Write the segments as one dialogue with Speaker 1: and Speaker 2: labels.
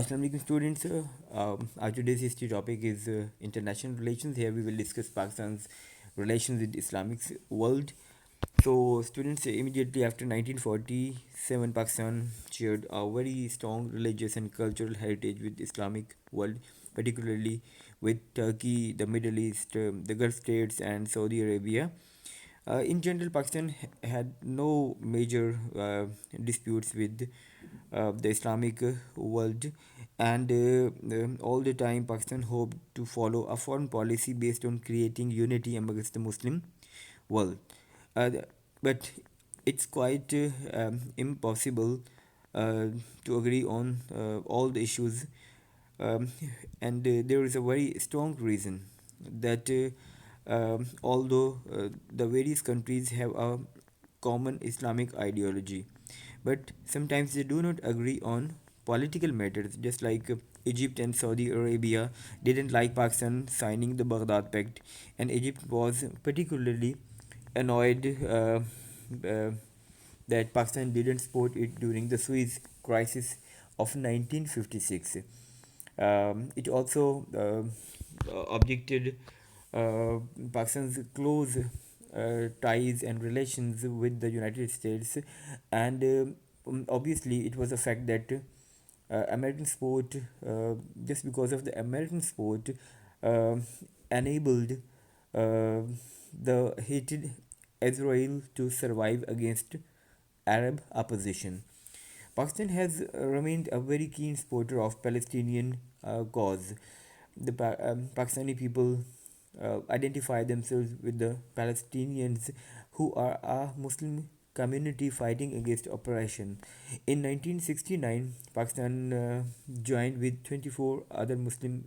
Speaker 1: Assalamu alaikum students. Our today's history topic is international relations. Here we will discuss Pakistan's relations with Islamic world. So students, immediately after 1947, Pakistan shared a very strong religious and cultural heritage with Islamic world, particularly with Turkey, the Middle East, the Gulf states, and Saudi Arabia. In general, Pakistan had no major disputes with the Islamic world, and all the time Pakistan hoped to follow a foreign policy based on creating unity amongst the Muslim world. Th- but it's quite impossible uh, to agree on all the issues, um, and there is a very strong reason that although the various countries have a common Islamic ideology, but sometimes they do not agree on political matters, just like Egypt and Saudi Arabia didn't like Pakistan signing the Baghdad Pact, and Egypt was particularly annoyed uh, that Pakistan didn't support it during the Suez crisis of 1956. It also objected uh, Pakistan's close ties and relations with the United States, and obviously it was a fact that American sport, just because of the American sport, uh, enabled uh, the hated Israel to survive against Arab opposition. Pakistan has remained a very keen supporter of Palestinian cause. The Pakistani people identify themselves with the Palestinians, who are a Muslim community fighting against oppression. In 1969, Pakistan joined with 24 other Muslim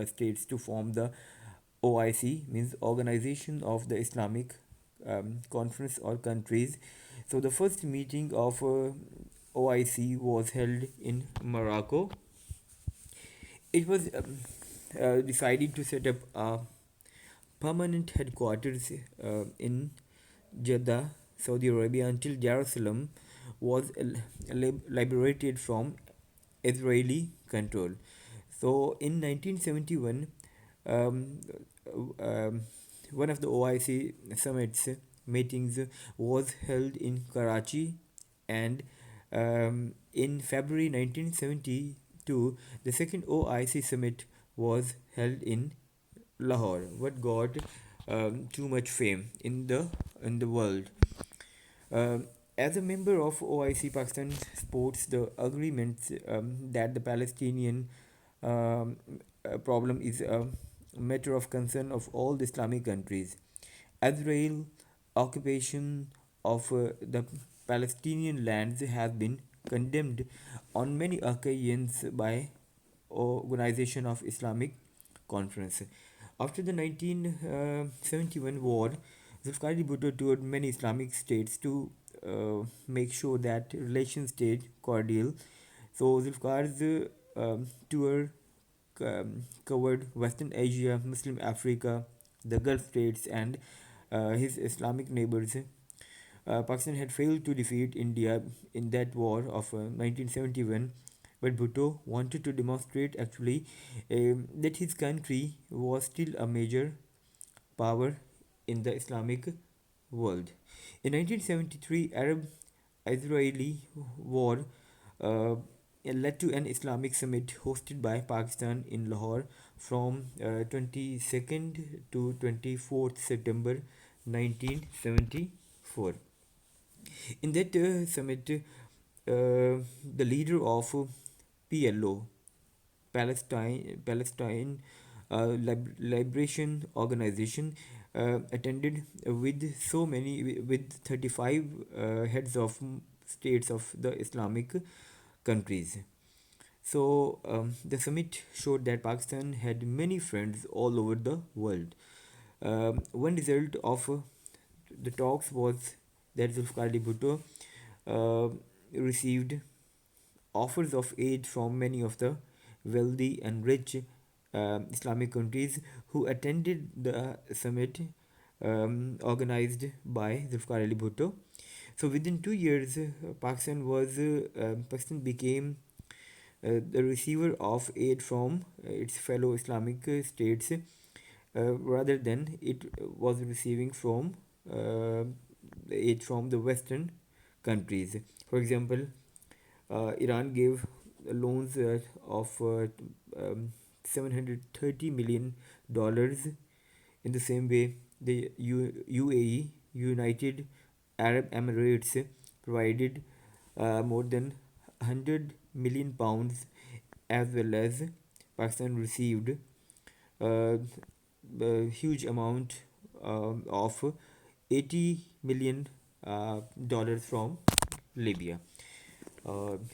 Speaker 1: states to form the OIC, means Organization of the Islamic Conference or Countries. So the first meeting of OIC was held in Morocco. It was decided to set up a permanent headquarters in Jeddah, Saudi Arabia, until Jerusalem was liberated from Israeli control. So in 1971, um, um, one of the OIC summits meetings was held in Karachi, and in February 1972, the second OIC summit was held in Lahore, what got too much fame in the world. As a member of OIC, Pakistan supports the agreements that the Palestinian um, problem is a matter of concern of all the Islamic countries. Israel occupation of the Palestinian lands has been condemned on many occasions by Organization of Islamic Conference. After the 1971 war, Zulfikar Bhutto toured many Islamic states to make sure that relations stayed cordial. So Zulfikar's tour covered Western Asia, Muslim Africa, the Gulf states, and his Islamic neighbors. Pakistan had failed to defeat India in that war of 1971, but Bhutto wanted to demonstrate actually that his country was still a major power in the Islamic world. In 1973, Arab-Israeli war led to an Islamic summit hosted by Pakistan in Lahore from 22nd to 24th September 1974. In that summit, the leader of PLO, Palestine Liberation Organization, attended with so many with 35 heads of states of the Islamic countries. So the summit showed that Pakistan had many friends all over the world. One result of the talks was that Zulfikar Ali Bhutto uh, received offers of aid from many of the wealthy and rich Islamic countries who attended the summit organized by Zulfikar Ali Bhutto. So within 2 years, Pakistan became the receiver of aid from its fellow Islamic states, rather than it was receiving from aid from the Western countries. For example, Iran gave loans of $730 million dollars. In the same way, the UAE, United Arab Emirates, provided more than 100 million pounds, as well as Pakistan received a huge amount of 80 million dollars from Libya.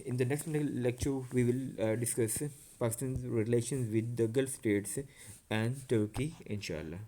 Speaker 1: In the next lecture, we will discuss Pakistan's relations with the Gulf states and Turkey, inshallah.